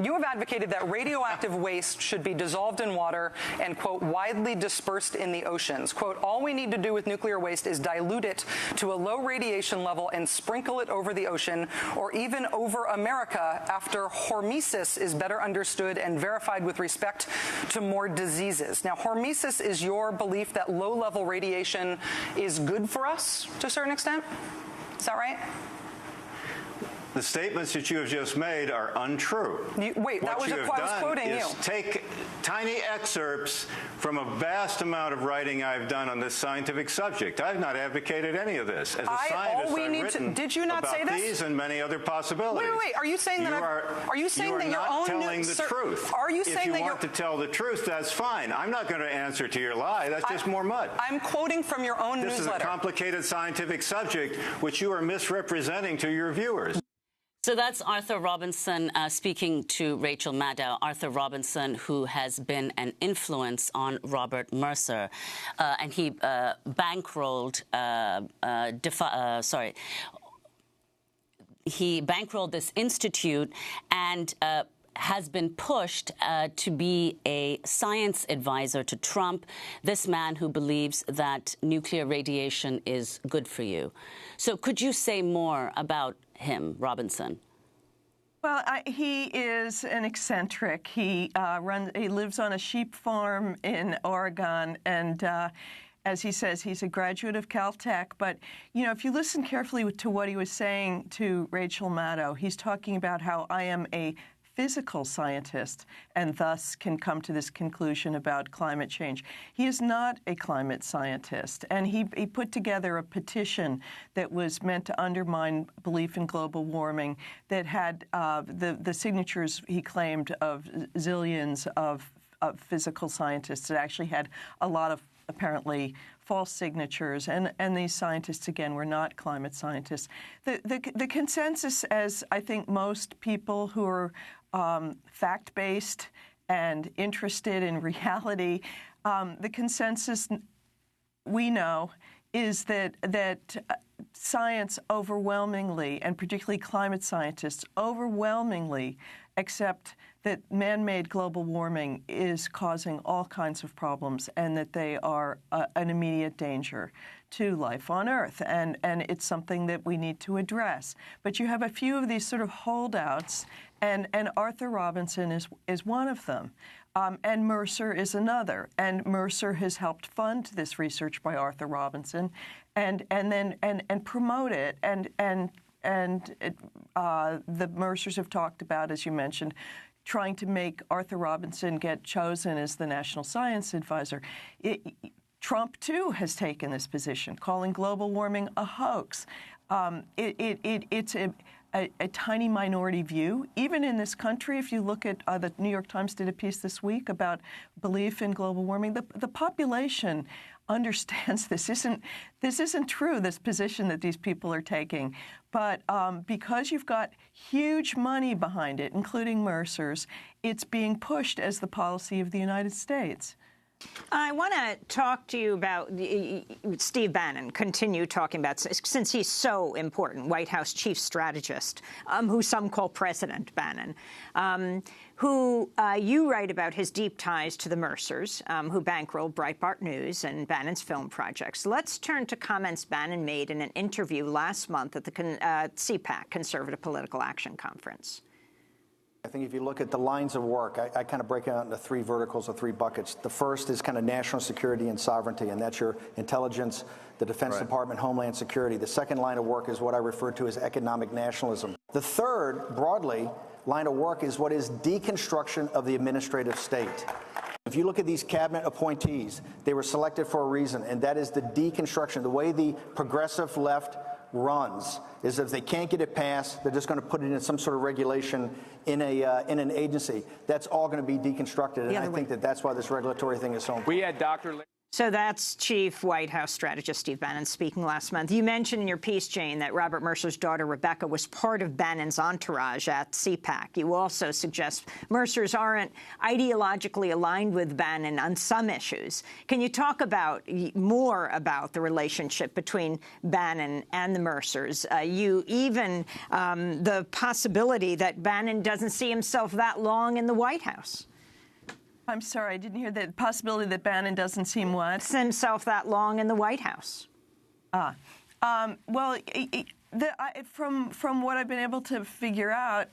You have advocated that radioactive waste should be dissolved in water and, quote, widely dispersed in the oceans. Quote, all we need to do with nuclear waste is dilute it to a low radiation level and sprinkle it over the ocean or even over America after hormesis is better understood and verified with respect to more diseases. Now, hormesis is your belief that low-level radiation is good for us to a certain extent? Is that right? The statements that you have just made are untrue. Wait, that was I was quoting you. Take tiny excerpts from a vast amount of writing I've done on this scientific subject. I've not advocated any of this. As a scientist, I've written did you not about say this? These and many other possibilities. Wait. Are you saying that are you saying that your own telling the truth? Are you saying if you want to tell the truth, that's fine. I'm not going to answer to your lie. That's just more mud. I'm quoting from your own newsletter. This is a complicated scientific subject which you are misrepresenting to your viewers. So that's Arthur Robinson speaking to Rachel Maddow. Arthur Robinson, who has been an influence on Robert Mercer, and he bankrolled. He bankrolled this institute and has been pushed to be a science advisor to Trump, this man who believes that nuclear radiation is good for you. So could you say more about him, Robinson? Well, he is an eccentric. He lives on a sheep farm in Oregon, and as he says, he's a graduate of Caltech. But, you know, if you listen carefully to what he was saying to Rachel Maddow, he's talking about how I am a physical scientist and thus can come to this conclusion about climate change. He is not a climate scientist, and he put together a petition that was meant to undermine belief in global warming that had the signatures, he claimed, of zillions of physical scientists. It actually had a lot of apparently false signatures, and these scientists, again, were not climate scientists. The consensus, as I think most people who are fact-based and interested in reality, the consensus we know is that science overwhelmingly, and particularly climate scientists, overwhelmingly accept that man-made global warming is causing all kinds of problems and that they are an immediate danger to life on Earth. And it's something that we need to address. But you have a few of these sort of holdouts, and Arthur Robinson is one of them. And Mercer is another. And Mercer has helped fund this research by Arthur Robinson and promote it. And the Mercers have talked about, as you mentioned, trying to make Arthur Robinson get chosen as the National Science Advisor. Trump, too, has taken this position, calling global warming a hoax. It's a tiny minority view. Even in this country, if you look at the New York Times did a piece this week about belief in global warming, the population understands this isn't true, this position that these people are taking. But because you've got huge money behind it, including Mercer's, it's being pushed as the policy of the United States. I want to talk to you about Steve Bannon, continue talking about, since he's so important, White House chief strategist, who some call President Bannon, who you write about his deep ties to the Mercers, who bankroll Breitbart News and Bannon's film projects. Let's turn to comments Bannon made in an interview last month at the CPAC, Conservative Political Action Conference. I think if you look at the lines of work, I kind of break it out into three verticals or three buckets. The first is kind of national security and sovereignty, and that's your intelligence, the Defense Department, Homeland Security. The second line of work is what I refer to as economic nationalism. The third, broadly, line of work is what is deconstruction of the administrative state. If you look at these cabinet appointees, they were selected for a reason, and that is the deconstruction. The way the progressive left runs is if they can't get it passed, they're just going to put it in some sort of regulation in an agency. That's all going to be deconstructed, and I think that's why this regulatory thing is so important. We had Dr. So that's Chief White House strategist Steve Bannon speaking last month. You mentioned in your piece, Jane, that Robert Mercer's daughter, Rebecca, was part of Bannon's entourage at CPAC. You also suggest Mercers aren't ideologically aligned with Bannon on some issues. Can you talk more about the relationship between Bannon and the Mercers? The possibility that Bannon doesn't see himself that long in the White House. I'm sorry, I didn't hear the possibility that Bannon doesn't seem what? Himself that long in the White House. Well, from what I've been able to figure out,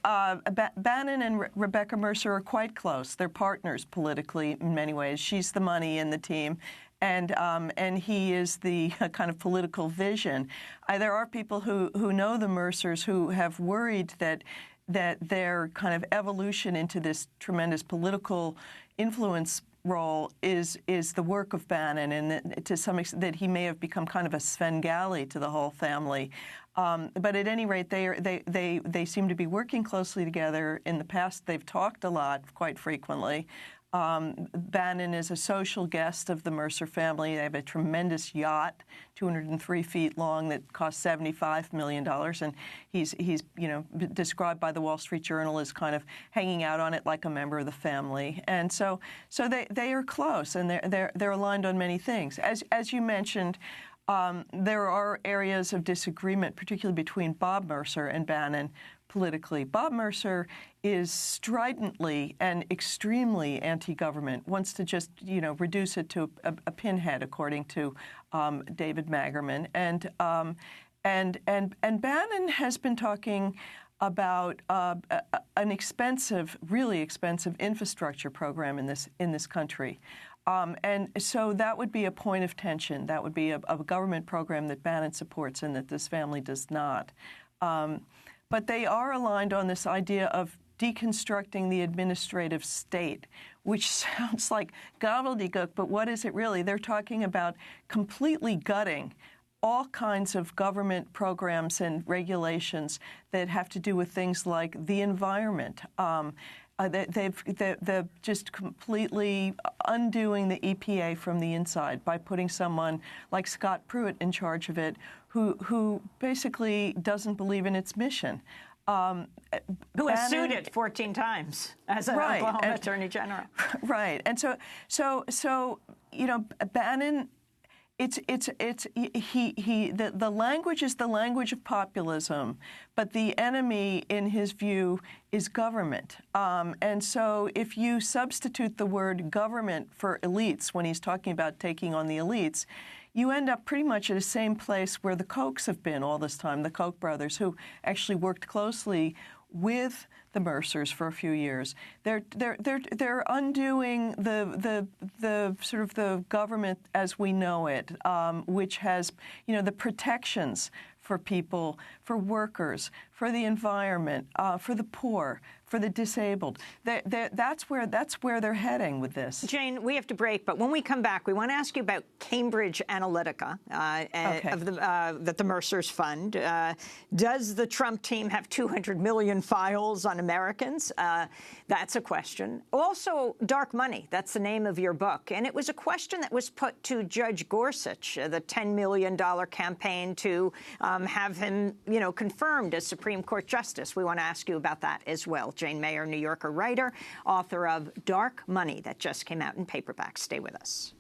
Bannon and Rebecca Mercer are quite close. They're partners politically in many ways. She's the money in the team, and he is the kind of political vision. There are people who know the Mercers who have worried that their kind of evolution into this tremendous political influence role is the work of Bannon, and that to some extent that he may have become kind of a Svengali to the whole family. But at any rate, they seem to be working closely together. In the past, they've talked a lot, quite frequently. Bannon is a social guest of the Mercer family. They have a tremendous yacht, 203 feet long, that costs $75 million, and he's described by the Wall Street Journal as kind of hanging out on it like a member of the family. And so they are close, and they're aligned on many things. As you mentioned, there are areas of disagreement, particularly between Bob Mercer and Bannon politically. Bob Mercer is stridently and extremely anti-government, wants to just, reduce it to a pinhead, according to David Magerman. And Bannon has been talking about an expensive, really expensive infrastructure program in this country. And so that would be a point of tension. That would be a government program that Bannon supports and that this family does not. But they are aligned on this idea of deconstructing the administrative state, which sounds like gobbledygook, but what is it really? They're talking about completely gutting all kinds of government programs and regulations that have to do with things like the environment. They're just completely undoing the EPA from the inside by putting someone like Scott Pruitt in charge of it, who basically doesn't believe in its mission. Who has sued it 14 times as an Oklahoma Attorney General. Right. And so Bannon The language is the language of populism, but the enemy, in his view, is government. And so if you substitute the word government for elites when he's talking about taking on the elites, you end up pretty much at the same place where the Kochs have been all this time, the Koch brothers, who actually worked closely with the Mercers for a few years. They're undoing the sort of the government as we know it, which has, the protections for people, for workers, for the environment, for the poor, for the disabled. That's where they're heading with this. Jane, we have to break, but when we come back, we want to ask you about Cambridge Analytica that the Mercers fund. Does the Trump team have 200 million files on Americans? That's a question. Also, dark money. That's the name of your book, and it was a question that was put to Judge Gorsuch, the $10 million campaign to have him, confirmed as Supreme Court Justice. We want to ask you about that as well. Jane Mayer, New Yorker writer, author of Dark Money, that just came out in paperback. Stay with us.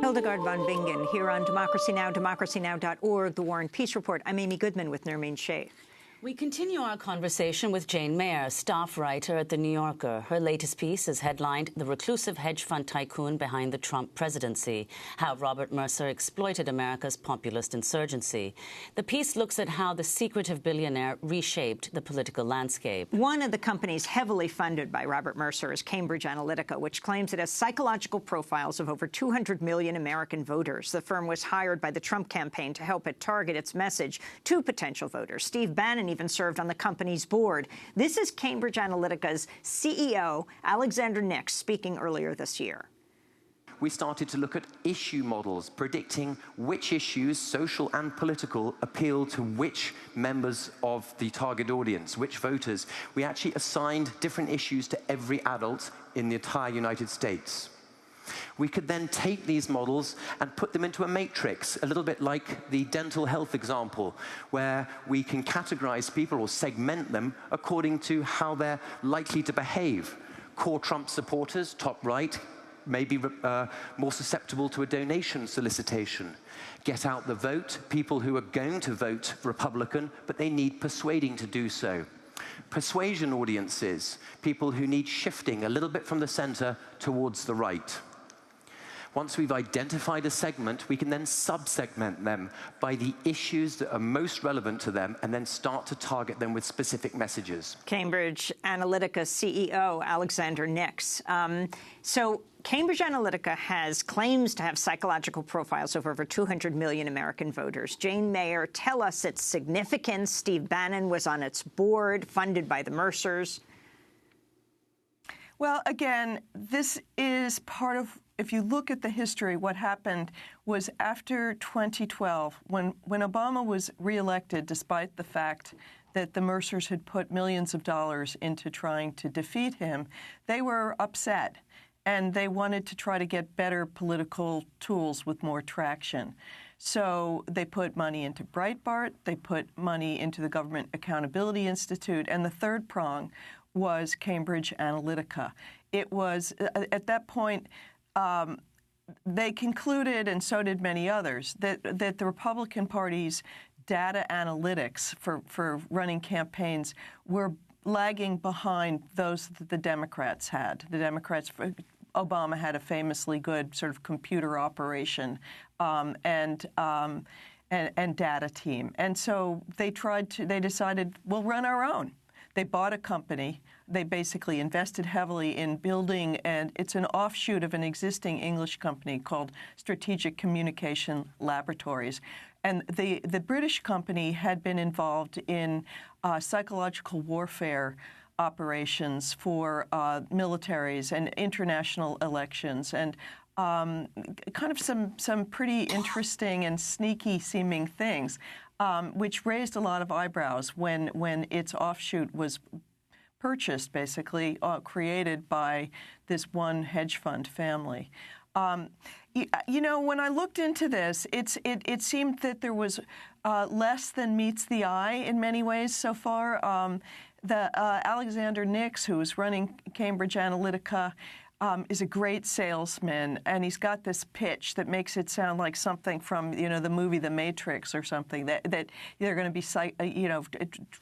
Hildegard von Bingen here on Democracy Now!, democracynow.org, The War and Peace Report. I'm Amy Goodman with Nermeen Sheikh. We continue our conversation with Jane Mayer, staff writer at The New Yorker. Her latest piece is headlined The Reclusive Hedge Fund Tycoon Behind the Trump Presidency, How Robert Mercer Exploited America's Populist Insurgency. The piece looks at how the secretive billionaire reshaped the political landscape. One of the companies heavily funded by Robert Mercer is Cambridge Analytica, which claims it has psychological profiles of over 200 million American voters. The firm was hired by the Trump campaign to help it target its message to potential voters. Steve Bannon even served on the company's board. This is Cambridge Analytica's CEO, Alexander Nix, speaking earlier this year. We started to look at issue models, predicting which issues, social and political, appeal to which members of the target audience, which voters. We actually assigned different issues to every adult in the entire United States. We could then take these models and put them into a matrix, a little bit like the dental health example, where we can categorize people or segment them according to how they're likely to behave. Core Trump supporters, top right, may be more susceptible to a donation solicitation. Get out the vote, people who are going to vote Republican, but they need persuading to do so. Persuasion audiences, people who need shifting a little bit from the center towards the right. Once we've identified a segment, we can then sub-segment them by the issues that are most relevant to them and then start to target them with specific messages. Cambridge Analytica CEO Alexander Nix. So Cambridge Analytica claims to have psychological profiles of over 200 million American voters. Jane Mayer, tell us its significance. Steve Bannon was on its board, funded by the Mercers. Well, again, this is part of, if you look at the history, what happened was after 2012, when Obama was reelected, despite the fact that the Mercers had put millions of dollars into trying to defeat him, they were upset, and they wanted to try to get better political tools with more traction. So they put money into Breitbart, they put money into the Government Accountability Institute, and the third prong was Cambridge Analytica. it was, at that point, they concluded, and so did many others, that the Republican Party's data analytics for running campaigns were lagging behind those that the Democrats had. The Democrats, Obama had a famously good sort of computer operation and data team. And so they decided, we'll run our own. They bought a company. They basically invested heavily in building, and it's an offshoot of an existing English company called Strategic Communication Laboratories. And the British company had been involved in psychological warfare operations for militaries and international elections, and kind of some pretty interesting and sneaky-seeming things, which raised a lot of eyebrows when its offshoot was purchased, basically, created by this one hedge fund family. You know, when I looked into this, it seemed that there was less than meets the eye in many ways so far. Alexander Nix, who was running Cambridge Analytica, is a great salesman, and he's got this pitch that makes it sound like something from, you know, the movie The Matrix or something, that they're going to be,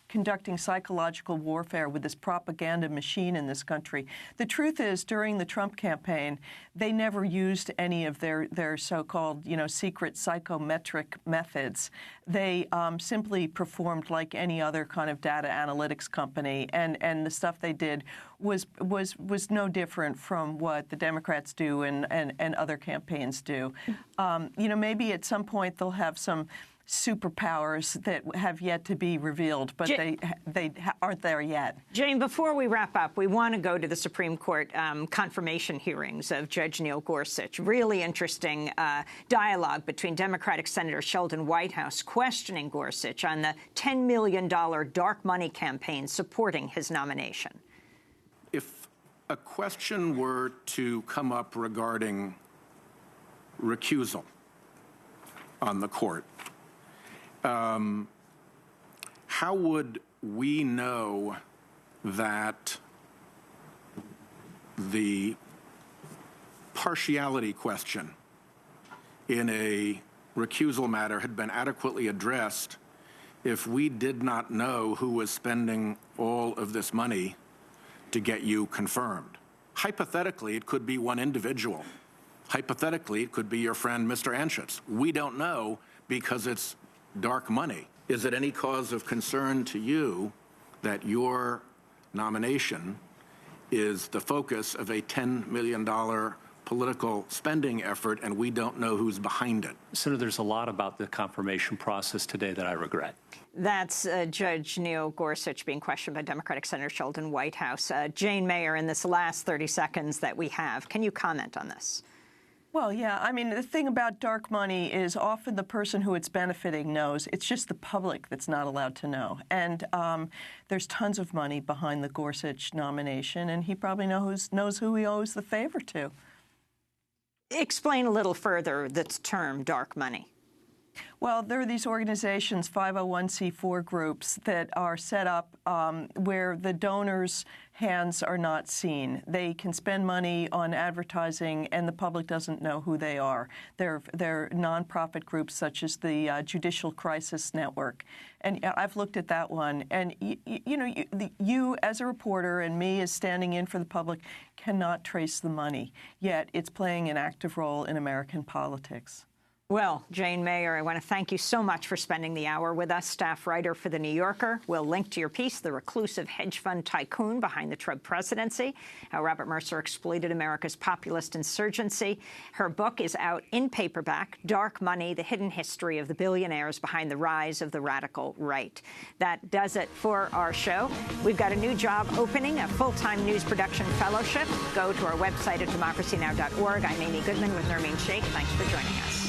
conducting psychological warfare with this propaganda machine in this country. The truth is, during the Trump campaign, they never used any of their so-called, secret psychometric methods. They simply performed like any other kind of data analytics company, and the stuff they did was no different from what the Democrats do and other campaigns do. Maybe at some point they'll have some superpowers that have yet to be revealed, but they aren't there yet. Jane, before we wrap up, we want to go to the Supreme Court confirmation hearings of Judge Neil Gorsuch. Really interesting dialogue between Democratic Senator Sheldon Whitehouse questioning Gorsuch on the $10 million dark money campaign supporting his nomination. If a question were to come up regarding recusal on the court, how would we know that the partiality question in a recusal matter had been adequately addressed if we did not know who was spending all of this money to get you confirmed? Hypothetically, it could be one individual. Hypothetically, it could be your friend, Mr. Anschutz. We don't know because it's dark money. Is it any cause of concern to you that your nomination is the focus of a $10 million political spending effort and we don't know who's behind it? Senator, there's a lot about the confirmation process today that I regret. That's Judge Neil Gorsuch being questioned by Democratic Senator Sheldon Whitehouse. Jane Mayer, in this last 30 seconds that we have, can you comment on this? Well, yeah. I mean, the thing about dark money is often the person who it's benefiting knows. It's just the public that's not allowed to know. And there's tons of money behind the Gorsuch nomination, and he probably knows who he owes the favor to. Explain a little further the term dark money. Well, there are these organizations, 501c4 groups, that are set up where the donors' hands are not seen. They can spend money on advertising, and the public doesn't know who they are. They're nonprofit groups such as the Judicial Crisis Network. And I've looked at that one. And, you as a reporter and me as standing in for the public cannot trace the money, yet it's playing an active role in American politics. Well, Jane Mayer, I want to thank you so much for spending the hour with us, staff writer for The New Yorker. We'll link to your piece, The Reclusive Hedge Fund Tycoon Behind the Trump Presidency, How Robert Mercer Exploited America's Populist Insurgency. Her book is out in paperback, Dark Money, The Hidden History of the Billionaires Behind the Rise of the Radical Right. That does it for our show. We've got a new job opening, a full-time news production fellowship. Go to our website at democracynow.org. I'm Amy Goodman with Nermeen Sheikh. Thanks for joining us.